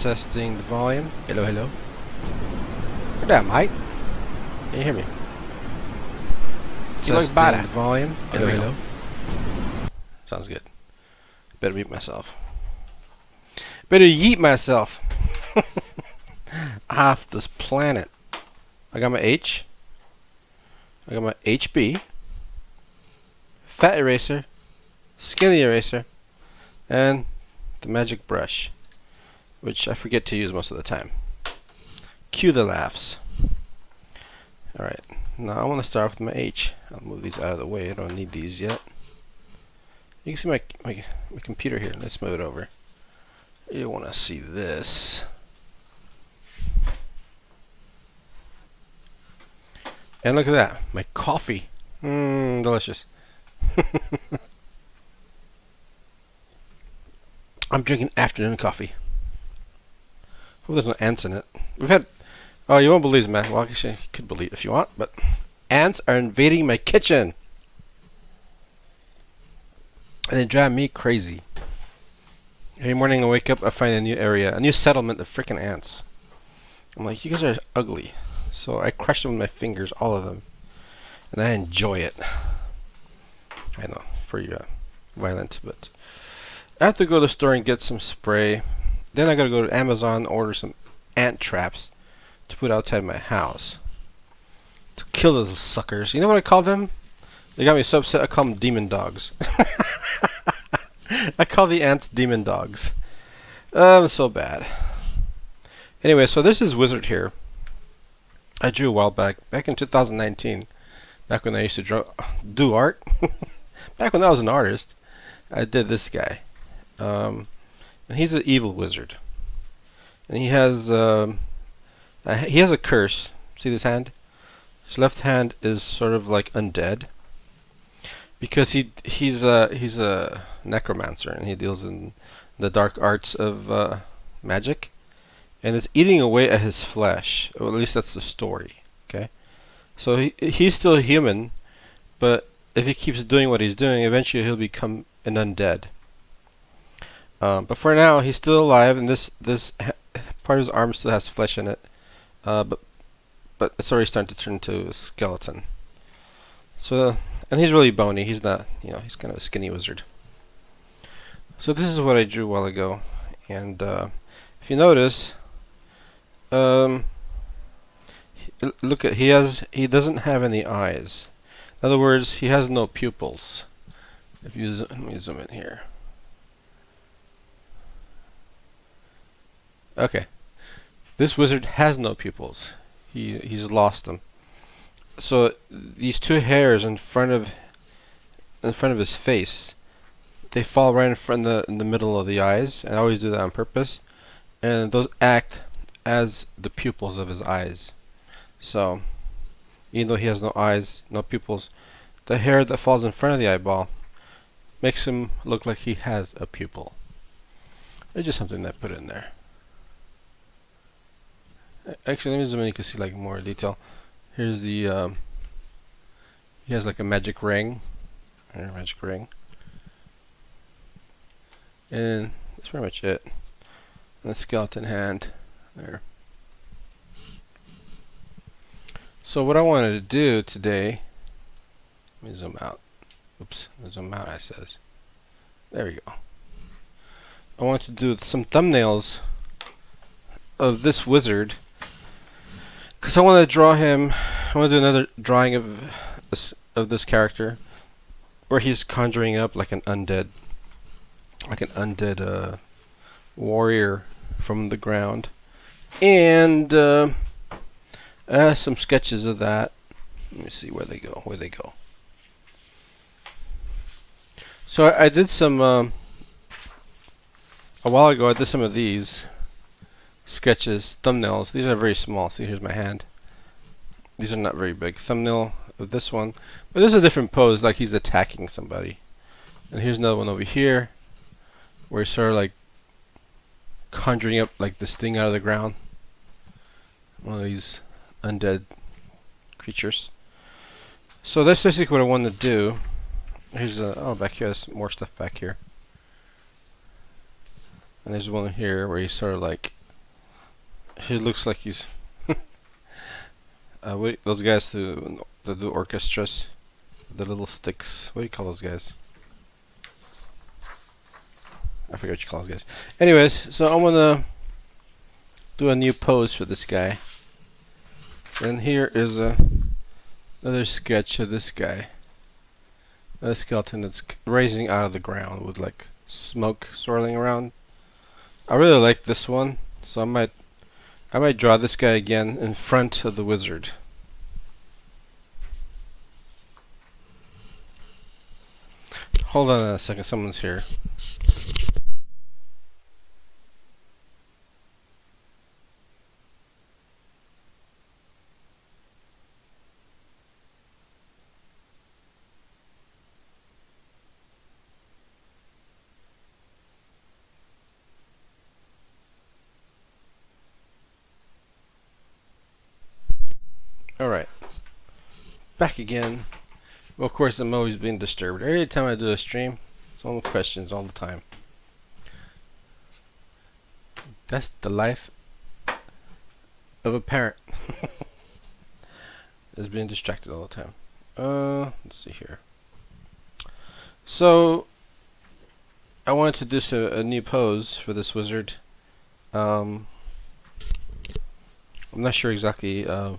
Testing the volume. Hello, hello. Where that, mate? Can you hear me? You look Testing better. the volume. Hello, There we hello. Sounds good. Better mute myself. Better yeet myself. Off this planet. I got my H. I got my HB. Fat eraser. Skinny eraser. And the magic brush, which I forget to use most of the time. Cue the laughs. Alright, now I want to start with my H. I'll move these out of the way. I don't need these yet. You can see my computer here. Let's move it over. You want to see this. And look at that. My coffee. Delicious. I'm drinking afternoon coffee. Hope there's no ants in it. We've had... Oh, you won't believe it, man. Well, actually, you could believe it if you want, but... Ants are invading my kitchen! And they drive me crazy. Every morning I wake up, I find a new area, a new settlement of freaking ants. I'm like, you guys are ugly. So I crush them with my fingers, all of them. And I enjoy it. I know, pretty violent, but... I have to go to the store and get some spray. Then I gotta go to Amazon and order some ant traps to put outside my house. To kill those suckers. You know what I call them? They got me so upset I call them demon dogs. I call the ants demon dogs. So bad. Anyway, so this is Wizard here. I drew a while back in 2019. Back when I used to do art. Back when I was an artist. I did this guy. And he's an evil wizard, and he has a curse. See this hand? His left hand is sort of like undead because he's a necromancer and he deals in the dark arts of magic, and it's eating away at his flesh. Or at least that's the story. Okay, so he's still human, but if he keeps doing what he's doing, eventually he'll become an undead. But for now, he's still alive, and this part of his arm still has flesh in it. But it's already starting to turn into a skeleton. So, and he's really bony. He's not, he's kind of a skinny wizard. So this is what I drew a while ago, and if you notice, look at he doesn't have any eyes. In other words, he has no pupils. If you let me zoom in here. Okay, this wizard has no pupils. He's lost them. So these two hairs in front of his face, they fall right in the middle of the eyes, and I always do that on purpose. And those act as the pupils of his eyes. So even though he has no eyes, no pupils, the hair that falls in front of the eyeball makes him look like he has a pupil. It's just something that I put in there. Actually, let me zoom in. You can see like more detail. Here's the he has like a magic ring, and that's pretty much it. And a skeleton hand there. So what I wanted to do today, let me zoom out. Oops, zoom out. I says. There we go. I want to do some thumbnails of this wizard. Because I want to draw him. I want to do another drawing of this character, where he's conjuring up like an undead warrior from the ground, and I have some sketches of that. Let me see where they go. So I did some a while ago. I did some of these sketches, thumbnails. These are very small. See, here's my hand. These are not very big. Thumbnail of this one, but this is a different pose, like he's attacking somebody. And here's another one over here, where he's sort of like conjuring up like this thing out of the ground. One of these undead creatures. So that's basically what I wanted to do. Here's back here. There's more stuff back here. And there's one here where he's sort of like He looks like he's wait, those guys that do orchestras, the little sticks. What do you call those guys? I forget what you call those guys. Anyways, so I'm gonna do a new pose for this guy. And here is another sketch of this guy. A skeleton that's rising out of the ground with like smoke swirling around. I really like this one, so I might draw this guy again in front of the wizard. Hold on a second, someone's here. Alright, back again. Well, of course, I'm always being disturbed. Every time I do a stream, someone questions all the time. That's the life of a parent. Is being distracted all the time. Let's see here. So, I wanted to do a new pose for this wizard. I'm not sure exactly how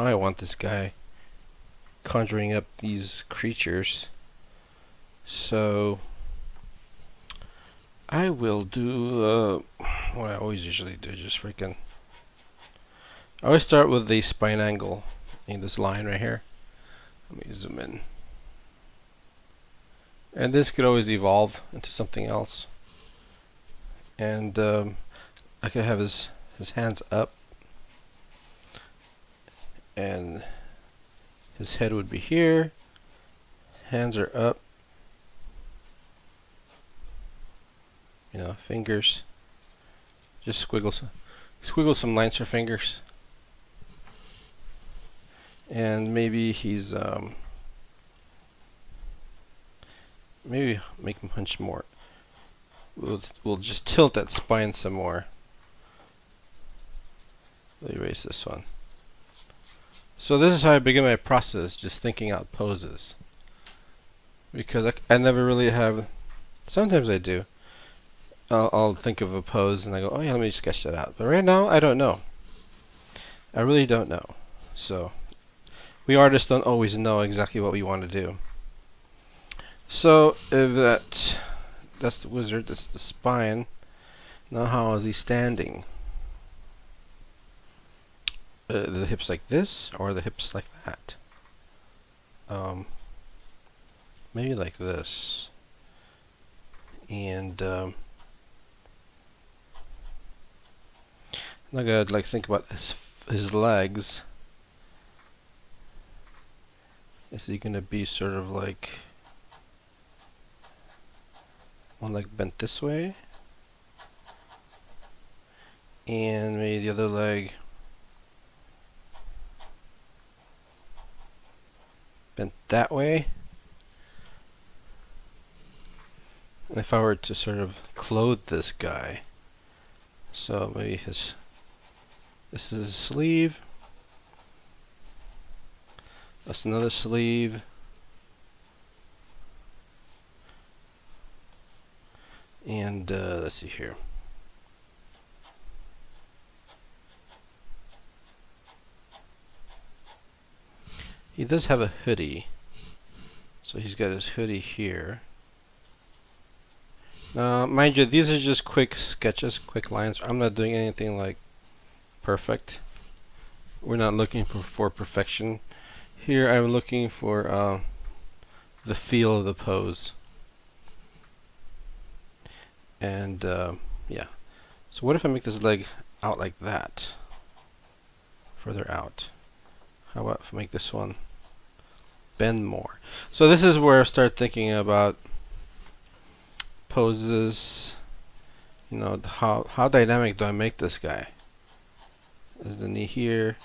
I want this guy conjuring up these creatures. So I will do what I always usually do, just freaking I always start with the spine angle in this line right here. Let me zoom in. And this could always evolve into something else. And I could have his hands up, and his head would be here, hands are up, you know, fingers, just squiggle some lines for fingers, and maybe he's maybe make him hunch more. We'll just tilt that spine some more. Let me erase this one. So this is how I begin my process, just thinking out poses. Because I never really have, sometimes I do. I'll think of a pose and I go, oh yeah, let me sketch that out. But right now, I don't know. I really don't know. So, we artists don't always know exactly what we want to do. So, if that's the wizard, that's the spine. Now how is he standing? The hips like this, or the hips like that? Maybe like this. And now I gotta like think about his legs. Is he gonna be sort of like one leg bent this way, and maybe the other leg bent that way? And if I were to sort of clothe this guy, so maybe this is his sleeve, that's another sleeve, and let's see here. He does have a hoodie, so he's got his hoodie here. Now, mind you, these are just quick sketches, quick lines. I'm not doing anything like perfect. We're not looking for perfection. Here I'm looking for the feel of the pose. And yeah. So what if I make this leg out like that? Further out. How about if I make this one bend more? So this is where I start thinking about poses. You know, how dynamic do I make this guy? Is the knee here?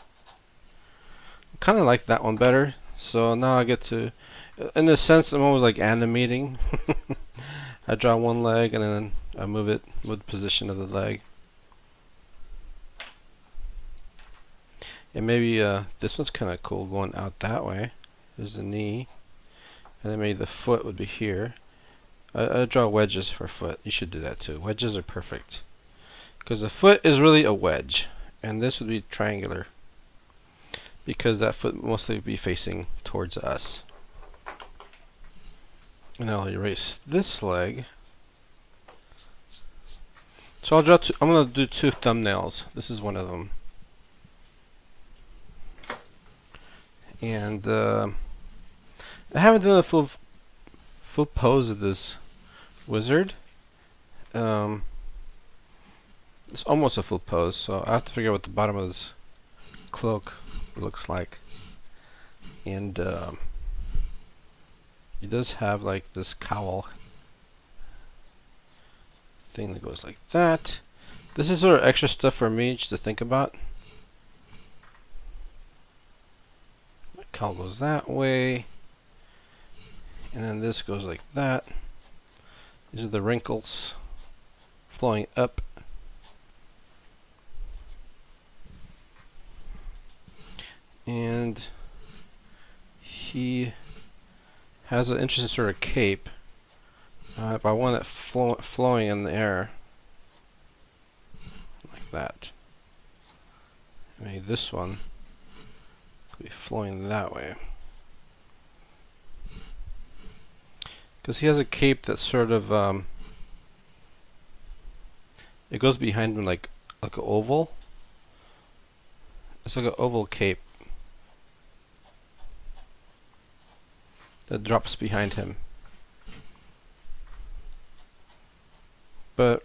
Kind of like that one better. So now I get to, in a sense, I'm almost like animating. I draw one leg and then I move the position of the leg. And maybe this one's kind of cool going out that way. There's the knee. And then maybe the foot would be here. I draw wedges for foot. You should do that too. Wedges are perfect. Because the foot is really a wedge. And this would be triangular. Because that foot would mostly be facing towards us. And I'll erase this leg. So I'm going to do 2 thumbnails. This is one of them. And I haven't done a full pose of this wizard. It's almost a full pose, so I have to figure out what the bottom of this cloak looks like. And he does have like this cowl thing that goes like that. This is sort of extra stuff for me just to think about. The cowl goes that way, and then this goes like that. These are the wrinkles flowing up. And he has an interesting sort of cape, but I want it flowing in the air like that. Maybe this one could be flowing that way, because he has a cape that's sort of it goes behind him like an oval. It's like an oval cape that drops behind him. But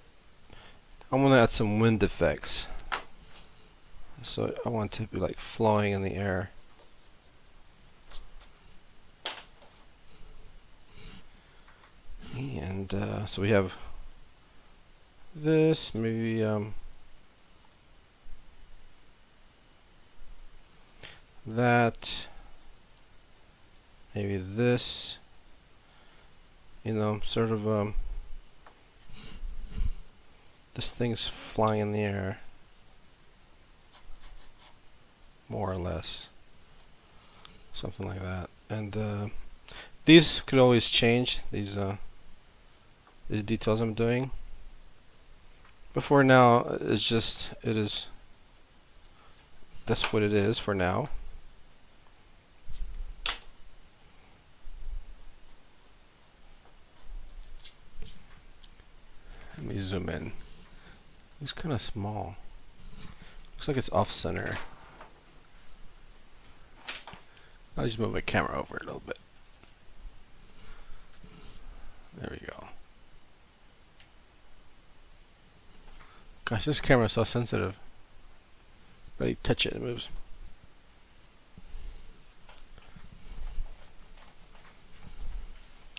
I want to add some wind effects. So I want it to be like flowing in the air. And so we have this, maybe that, maybe this, you know, sort of this thing's flying in the air, more or less, something like that. And these could always change, these details I'm doing. But for now, it's just, that's what it is for now. Let me zoom in. It's kind of small. Looks like it's off center. I'll just move my camera over a little bit. There we go. Gosh, this camera is so sensitive. But you touch it, it moves.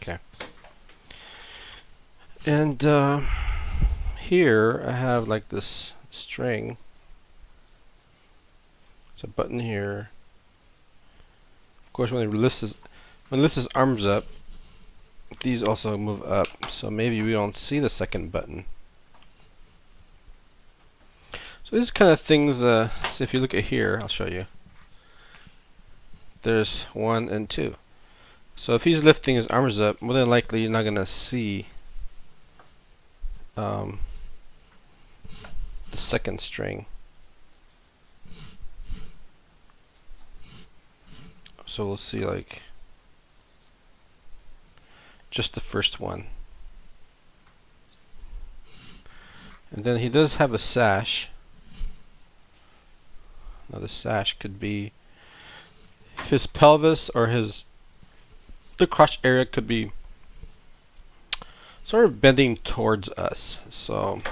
Okay. And here I have like this string. It's a button here. Of course, when he lifts his arms up, these also move up. So maybe we don't see the second button. So these kind of things. So if you look at here, I'll show you. There's 1 and 2. So if he's lifting his arms up, more than likely you're not gonna see the second string. So we'll see like just the first one. And then he does have a sash. Now the sash could be his pelvis, or the crotch area could be sort of bending towards us. So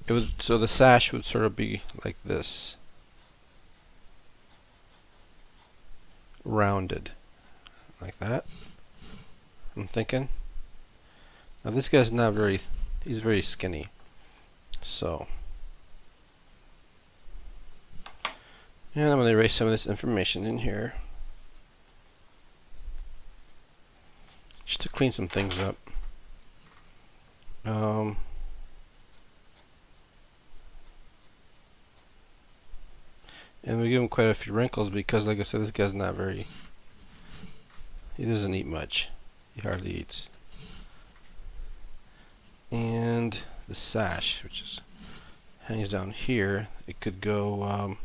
the sash would sort of be like this, rounded like that, I'm thinking. Now this guy's not he's very skinny. So, and I'm going to erase some of this information in here just to clean some things up. And we give him quite a few wrinkles because, like I said, this guy's not very... He doesn't eat much. He hardly eats. And the sash, which is hangs down here, it could go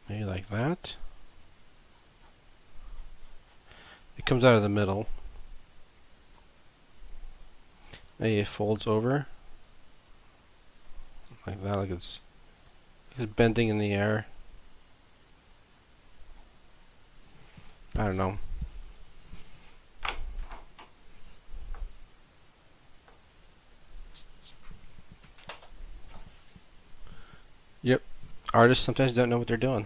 maybe like that. It comes out of the middle. Maybe it folds over like that, like it's bending in the air. I don't know. Yep. Artists sometimes don't know what they're doing.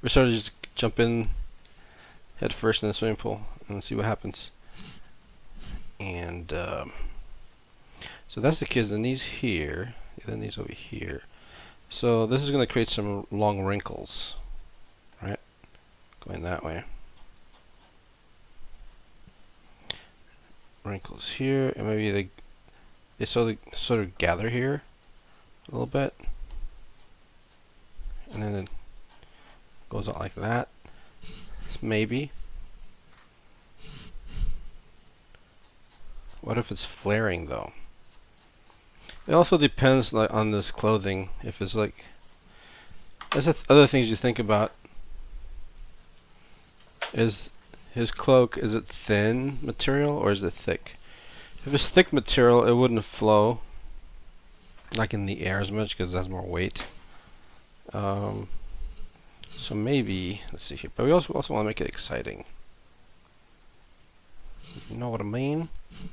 We're sort of just jump in head first in the swimming pool and see what happens. And so that's the kids. The knees here, the knees over here. So this is going to create some long wrinkles, right? Going that way. Wrinkles here, and maybe they sort of gather here a little bit, and then it goes out like that. Maybe. What if it's flaring though? It also depends on this clothing. If it's like, there's other things you think about. Is his cloak, is it thin material or is it thick? If it's thick material, it wouldn't flow like in the air as much because it has more weight. So maybe, let's see here, but we also want to make it exciting. You know what I mean? You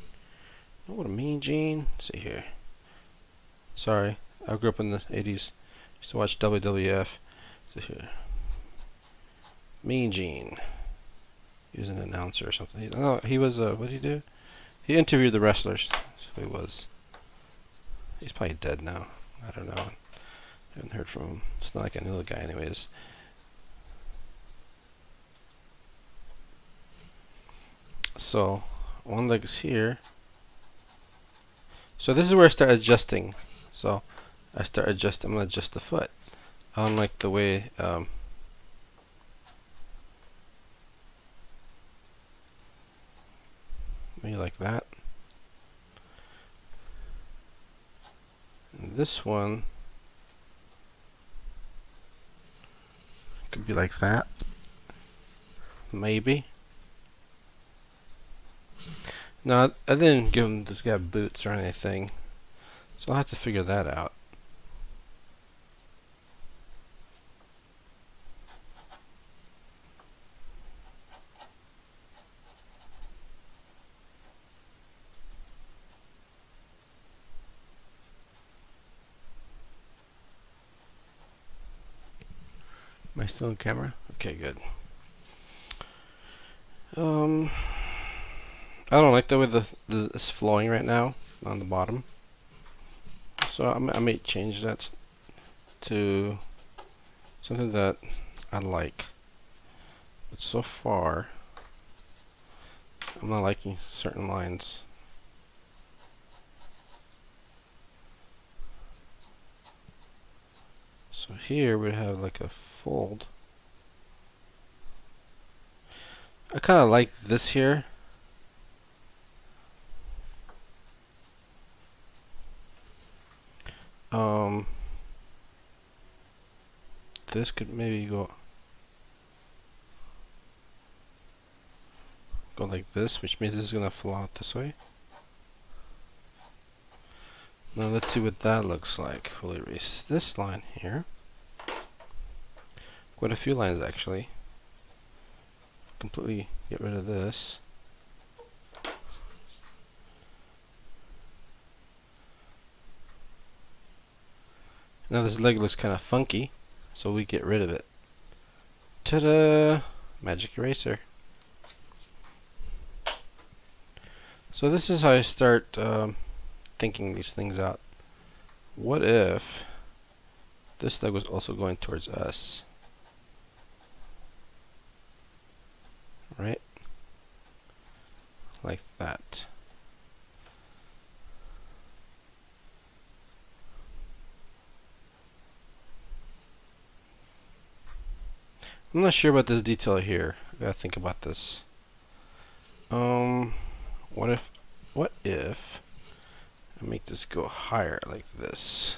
know what I mean, Gene? Let's see here. Sorry, I grew up in the 80s. Used to watch WWF. Let's see here. Mean Gene. He was an announcer or something. No, he was, what did he do? He interviewed the wrestlers. So he was. He's probably dead now. I don't know. I haven't heard from him. It's not like I knew the guy anyways. So, one leg is here. So this is where I start adjusting. So, I'm going to adjust the foot. I don't like the way, maybe like that. And this one could be like that. Maybe. No, I didn't give him this guy boots or anything, so I'll have to figure that out. Am I still on camera? Okay, good. I don't like the way it's flowing right now on the bottom, so I may change that to something that I like. But so far, I'm not liking certain lines. So here we have like a fold. I kind of like this here. This could maybe go like this, which means this is gonna flow out this way. Now let's see what that looks like. We'll erase this line here. Quite a few lines actually. Completely get rid of this. Now this leg looks kind of funky, so we get rid of it. Ta-da! Magic eraser. So this is how I start thinking these things out. What if this leg was also going towards us? Right? Like that. I'm not sure about this detail here. I gotta think about this. What if I make this go higher like this?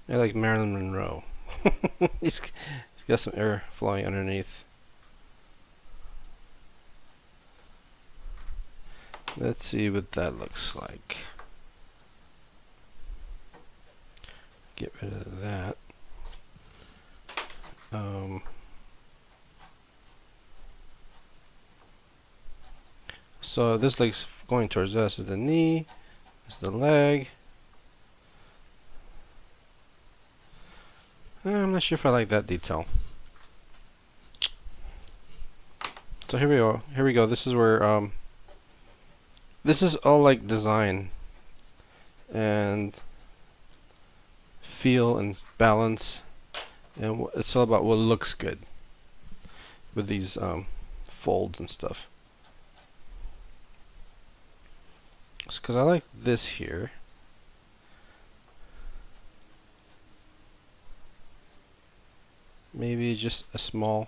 I like Marilyn Monroe. he's got some air flowing underneath. Let's see what that looks like. Get rid of that. So this leg's going towards us. Is the knee, is the leg. I'm not sure if I like that detail. So here we go. Here we go. This is where this is all like design and feel and balance, and it's all about what looks good with these folds and stuff. Because I like this here. Maybe just a small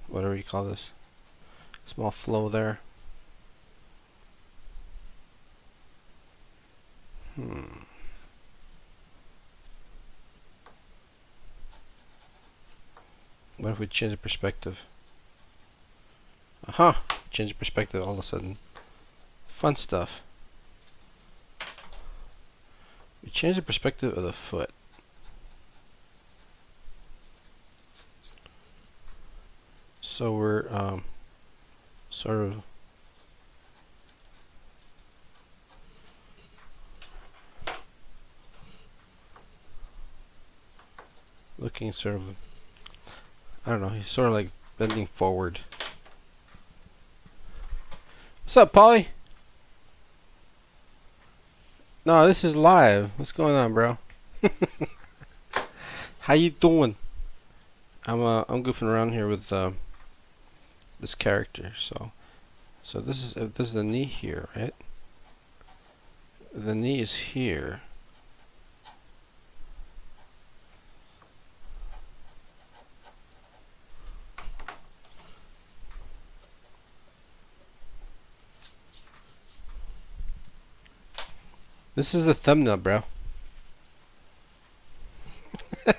whatever you call this, small flow there. What if we change the perspective? Aha! Change the perspective all of a sudden. Fun stuff. We change the perspective of the foot. So we're sort of looking sort of, I don't know, he's sort of like bending forward. What's up, Polly? No, this is live. What's going on, bro? How you doing? I'm goofing around here with this character. So this is the knee here, right? The knee is here. This is the thumbnail, bro.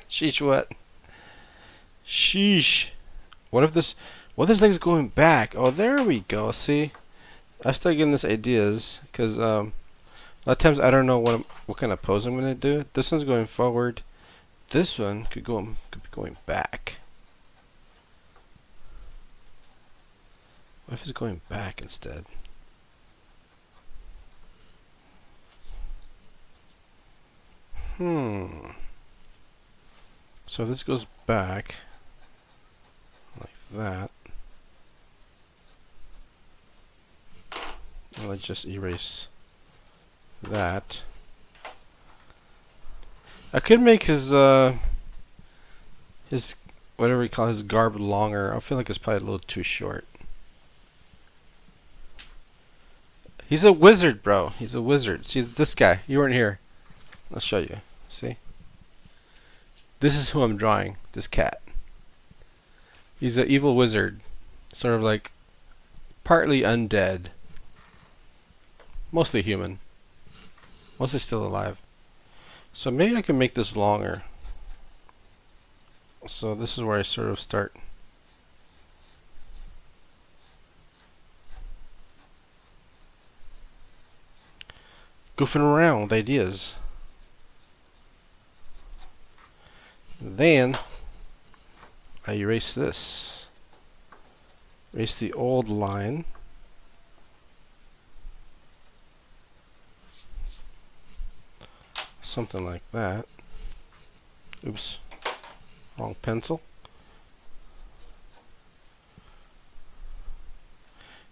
Sheesh, what? Sheesh. What if this leg's going back? Oh, there we go. See? I start getting these ideas because a lot of times I don't know what kind of pose I'm gonna do. This one's going forward. This one could be going back. What if it's going back instead? So if this goes back like that, let's just erase that. I could make his whatever you call his garb longer. I feel like it's probably a little too short. He's a wizard, bro. He's a wizard. See this guy. You weren't here. I'll show you. See? This is who I'm drawing. This cat. He's an evil wizard. Sort of like partly undead. Mostly human. Mostly still alive. So maybe I can make this longer. So this is where I sort of start. Goofing around with ideas. Then I erase this. Erase the old line. Something like that. Oops. Wrong pencil.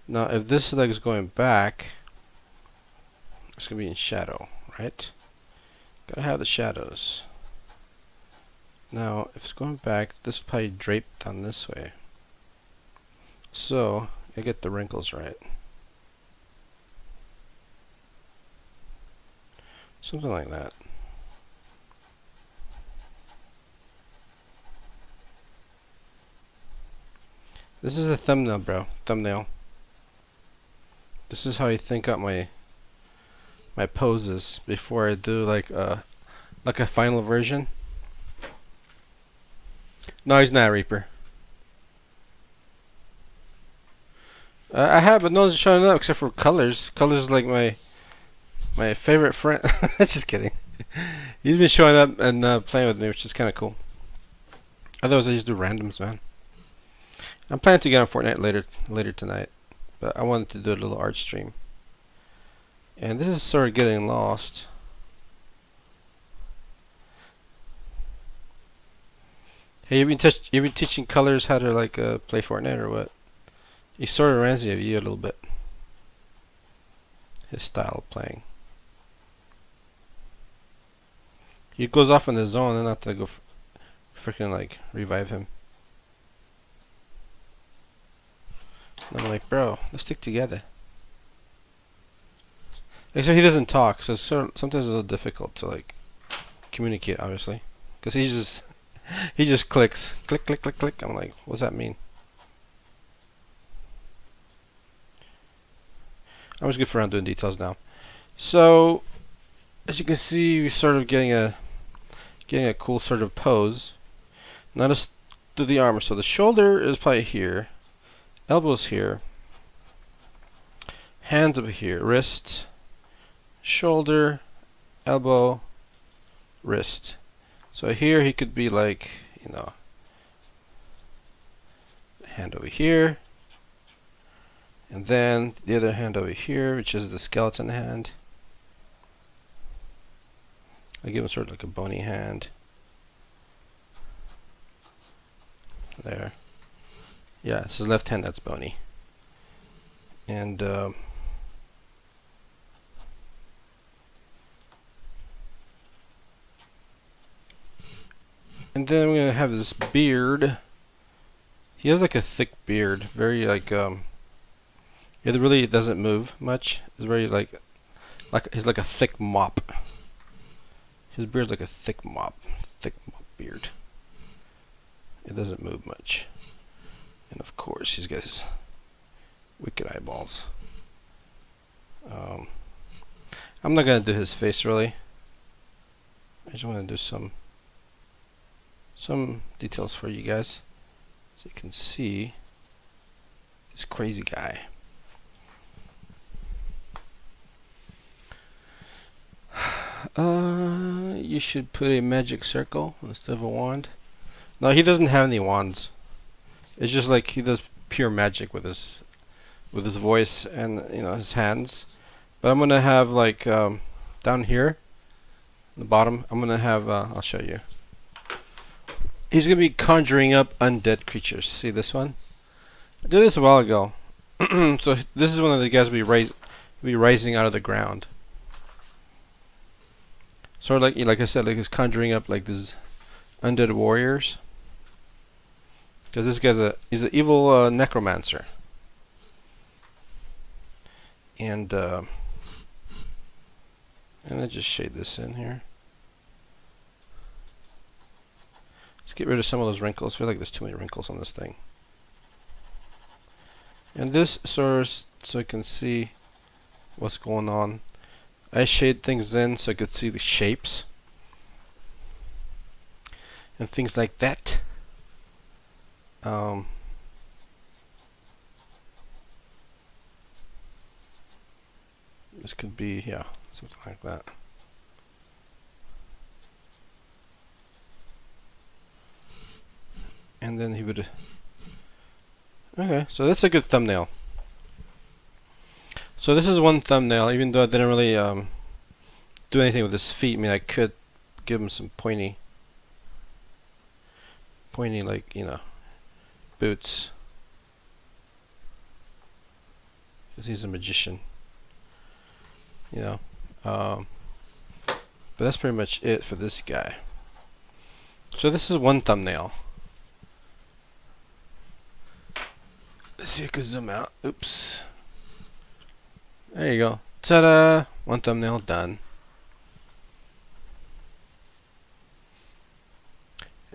Now if this leg is going back, it's going to be in shadow, right? Gotta have the shadows. Now, if it's going back, this will probably drape down this way. So, I get the wrinkles right. Something like that. This is a thumbnail, bro. Thumbnail. This is how I think out my poses before I do like a final version. No, he's not a Reaper. I have, but no one's showing up except for Colors. Colors is like my favorite friend. Just kidding. He's been showing up and playing with me, which is kind of cool. Otherwise, I just do randoms, man. I'm planning to get on Fortnite later tonight, but I wanted to do a little art stream. And this is sort of getting lost. Hey, you've been teaching Colors how to like play Fortnite or what? He sort of reminds me of you a little bit. His style of playing. He goes off in the zone and I have to go freaking like revive him. And I'm like, bro, let's stick together. Except he doesn't talk, so it's sometimes it's a little difficult to like communicate, obviously, because he just clicks, click, click, click, click. I'm like, what's that mean? I'm just good for around doing details now. So, as you can see, we're sort of getting a cool sort of pose. Now let's do the armor. So the shoulder is probably here, elbows here, hands over here, wrist, shoulder, elbow, wrist. So here he could be like, you know, hand over here, and then the other hand over here, which is the skeleton hand. I give him sort of like a bony hand. There. Yeah, it's his left hand that's bony. And then we're gonna have this beard. He has like a thick beard, very like it really doesn't move much. It's very like he's like a thick mop. His beard's like a thick mop beard. It doesn't move much. And of course he's got his wicked eyeballs. I'm not gonna do his face really. I just want to do some details for you guys so you can see this crazy guy. You should put a magic circle instead of a wand. No, he doesn't have any wands. It's just like he does pure magic with his voice and, you know, his hands. But I'm gonna have like down here, the bottom. I'm gonna have. I'll show you. He's gonna be conjuring up undead creatures. See this one? I did this a while ago. So this is one of the guys will be rising out of the ground. Sort of like I said, like he's conjuring up like these undead warriors. Because this guy's he's an evil necromancer. And I just shade this in here. Let's get rid of some of those wrinkles. I feel like there's too many wrinkles on this thing. And this source, so I can see what's going on. I shade things in so I could see the shapes and things like that. This could be, yeah, something like that. And then he would. Okay, so that's a good thumbnail. So this is one thumbnail, even though I didn't really do anything with his feet. I mean, I could give him some pointy like, you know, boots. Because he's a magician. You know. But that's pretty much it for this guy. So this is one thumbnail. Let's see if I can zoom out. Oops. There you go. Ta-da! One thumbnail done.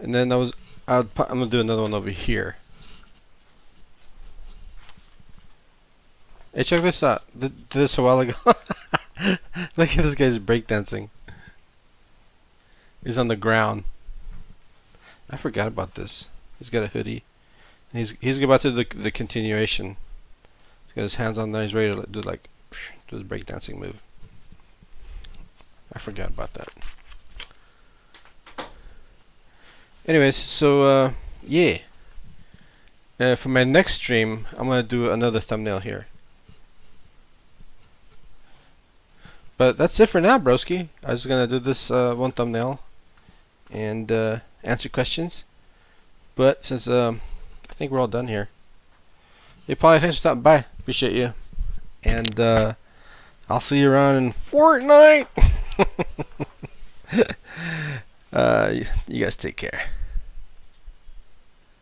And then I'm gonna do another one over here. Hey, check this out. Did this a while ago. Look at this guy's breakdancing. He's on the ground. I forgot about this. He's got a hoodie. And he's about to do the continuation. He's got his hands on there. He's ready to do the breakdancing move. I forgot about that. Anyways, so yeah. For my next stream, I'm gonna do another thumbnail here. But that's it for now, broski. I was gonna do this one thumbnail and answer questions. But since I think we're all done here. Hey, Polly, thanks for stopping by. Appreciate you. And I'll see you around in Fortnite. You guys take care.